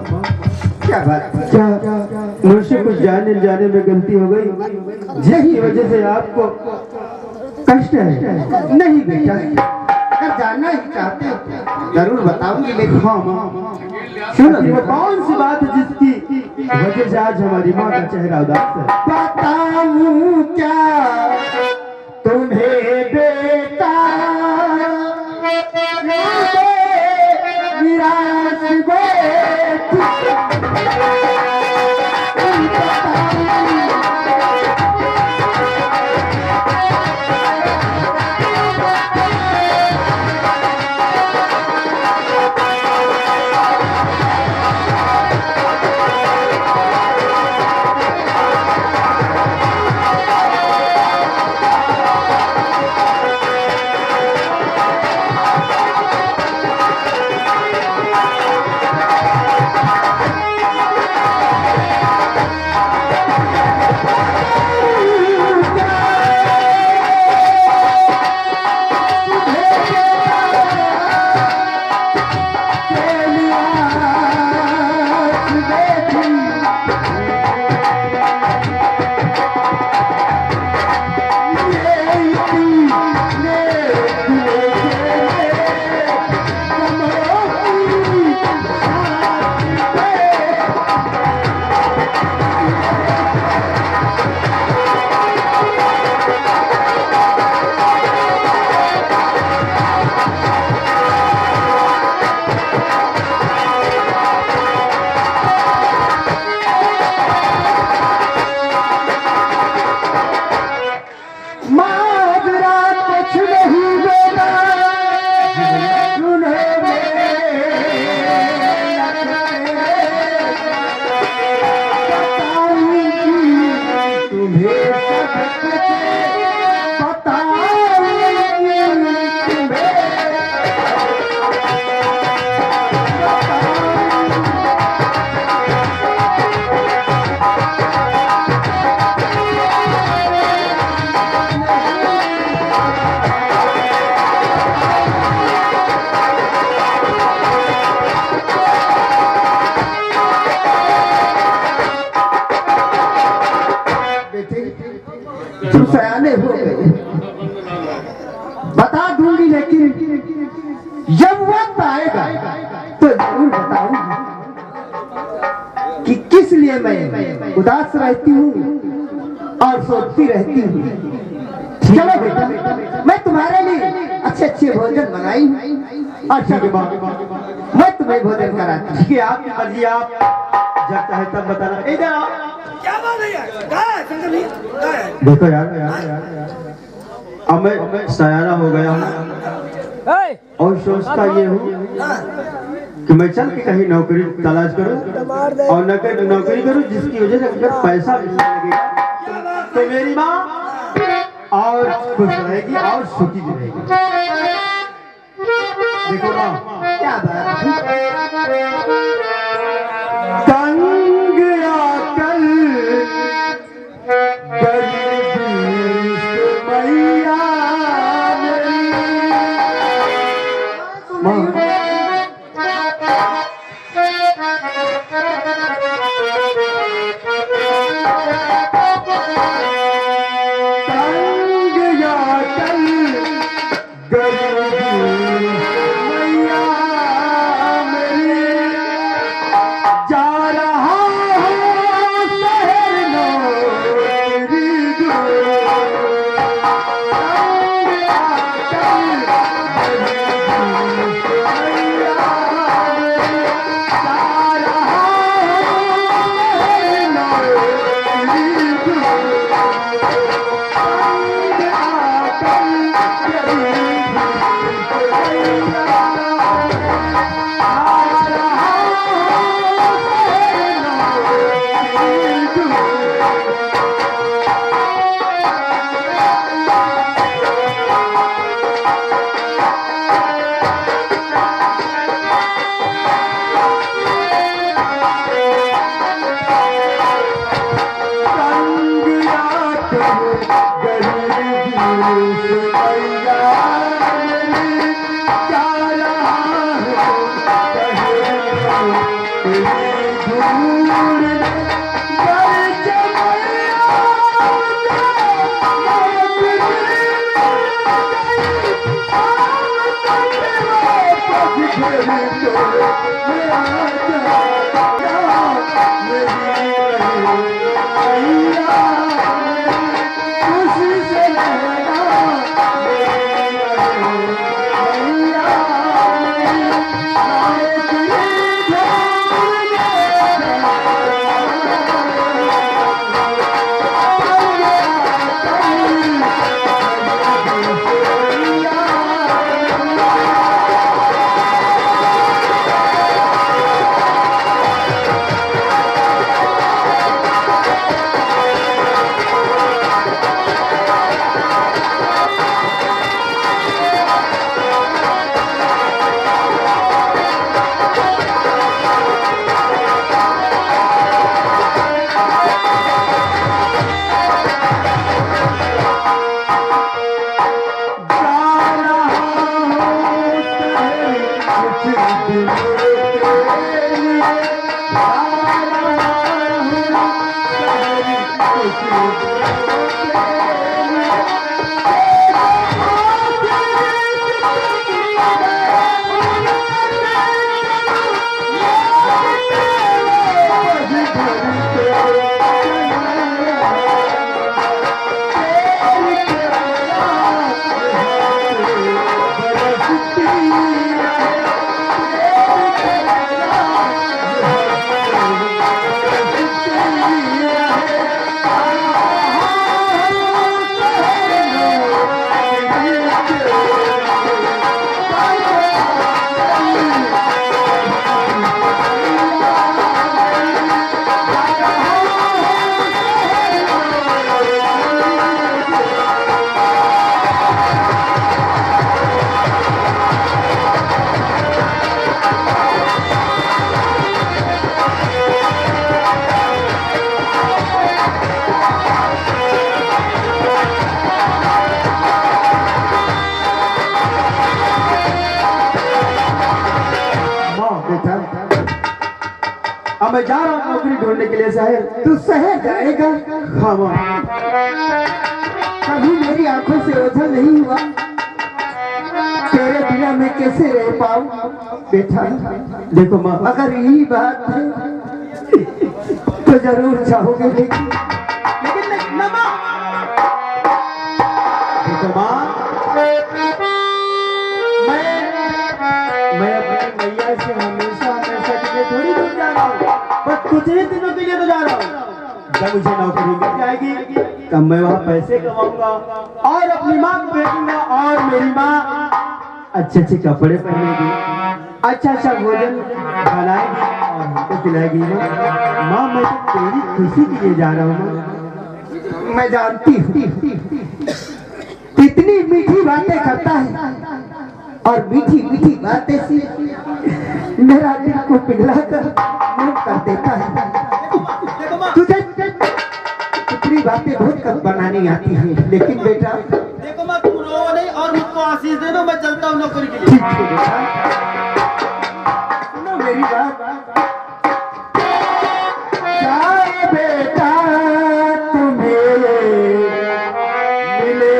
क्या बात? क्या मुझसे कुछ जाने जाने में गलती हो गई, यही वजह से आपको कष्ट है? नहीं बेटा, अगर जानना ही चाहते हो जरूर बताऊंगी, लेकिन हाँ माँ सुनो, वो कौन सी बात है जिसकी वजह से आज हमारी माँ का चेहरा उदास है? बताऊं क्या तुम्हें बेटा, निराश बेटी तुम सयाने हो गए, बता दूंगी, लेकिन जब वक्त आएगा तो जरूर बताऊंगी कि किस लिए मैं उदास रहती हूँ और सोचती रहती हूँ। चलो बेटा, मैं तुम्हारे लिए अच्छे अच्छे भोजन बनाई हूँ और मैं तुम्हें भोजन कराती हूँ। ठीक है, आपकी मर्जी, आप जब चाहे तब बताना। इधर आओ। क्या बात है यार? कहाँ है शंकर भैया? कहाँ है? देखो यार, अब मैं सयाना हो गया हूँ और सोचता ये हूँ कि मैं चल के कहीं नौकरी तलाश करूँ और नौकरी करूँ जिसकी वजह से अगर पैसा भी लगेगा तो मेरी माँ और खुश रहेगी और सुखी भी रहेगी। देखो माँ, क्या बात तंग आकल गरीबी मैया माँ, अब मैं जा रहा हूँ नौकरी ढूंढने के लिए शहर। तू शहर जाएगा? हाँ माँ। कभी मेरी आंखों से ओझल नहीं हुआ, तेरे बिना मैं कैसे रह पाऊं बेटा। देखो माँ, अगर यही बात है तो जरूर चाहोगे, लेकिन ना माँ। देखो माँ, मैं अपनी मैया से हमेशा के लिए थोड़ी दूर जा रहा हूँ, बस कुछ ही दिनों के लिए तो जा रहा हूँ। जब मुझे नौकरी मिल जाएगी तब मैं वहाँ पैसे कमाऊंगा और अपनी माँ को भेजूंगा, और मेरी माँ अच्छे अच्छे कपड़े पहनेगी, अच्छा अच्छा भोजन बनाएगी और हमको खिलाएगी। माँ मैं तो तेरी खुशी के लिए जा रहा हूँ। मैं जानती हूँ कितनी मीठी बातें करता है, और मीठी मीठी बातें से मेरा दिल को पिघला कर नम कर देता है। तुझे कितनी बातें बहुत कम बनानी आती है, लेकिन बेटा देखो मैं तुम रो नहीं और मुझको आशीष दे दो, मैं चलता हूँ नौकरी के लिए। ठीक है बेटा, सुनो मेरी बात। क्या बेटा तुम्हें मिले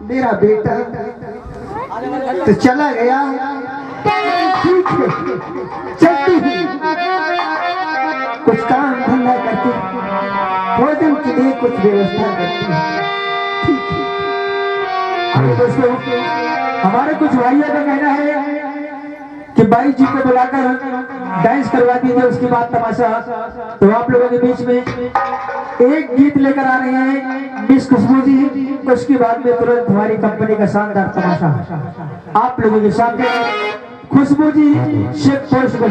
मेरा बेटा तो चला गया, ठीक है चलती हूँ, कुछ काम धंधा करके भोजन के लिए कुछ व्यवस्था करती हूँ, ठीक है। दोस्तों हमारे कुछ भाइयों का कहना है कि बाई जी को बुलाकर डांस करवा दीजिए, उसके बाद तमाशा। तो आप लोगों के बीच में एक गीत लेकर आ रहे हैं मिस खुशबू जी, उसके बाद में तुरंत हमारी कंपनी का शानदार तमाशा आप लोगों के सामने। खुशबू जी शेख पोस्ट को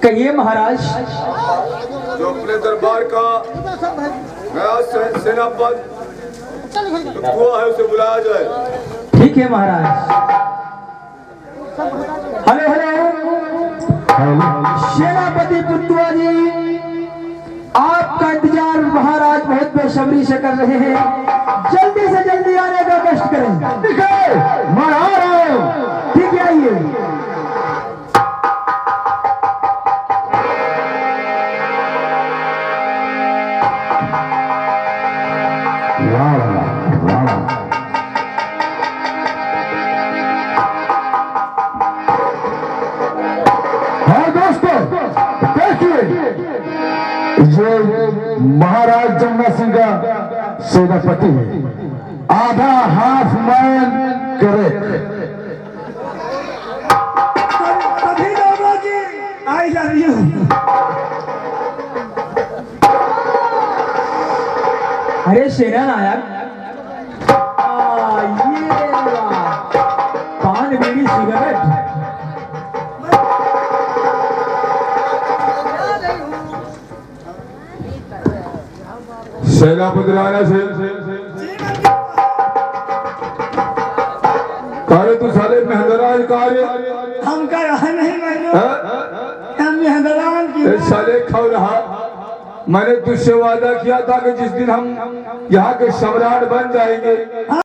कहिए महाराज। जो अपने दरबार का नया सेनापति हुआ है उसे बुलाया जाए। ठीक है महाराज। हेलो हेलो सेनापति पुत्वा जी, आपका इंतजार महाराज बहुत बेसब्री से कर रहे हैं, जल्दी से जल्दी आने का कष्ट करें। ठीक है महाराज, ठीक है आइए। महाराज जमुना सिंह का सेनापति है, आधा हाफ मैन करे। I love you. अरे सेना नायक, ये पान बीड़ी सिगरेट सेनापति राणा से कार्य तू साले मेहंदराज कार्य हम का रहा नहीं मैंने हम मेहंदरान की साले खा रहा। मैंने तुझसे वादा किया था कि जिस दिन हम यहाँ के सम्राट बन जाएंगे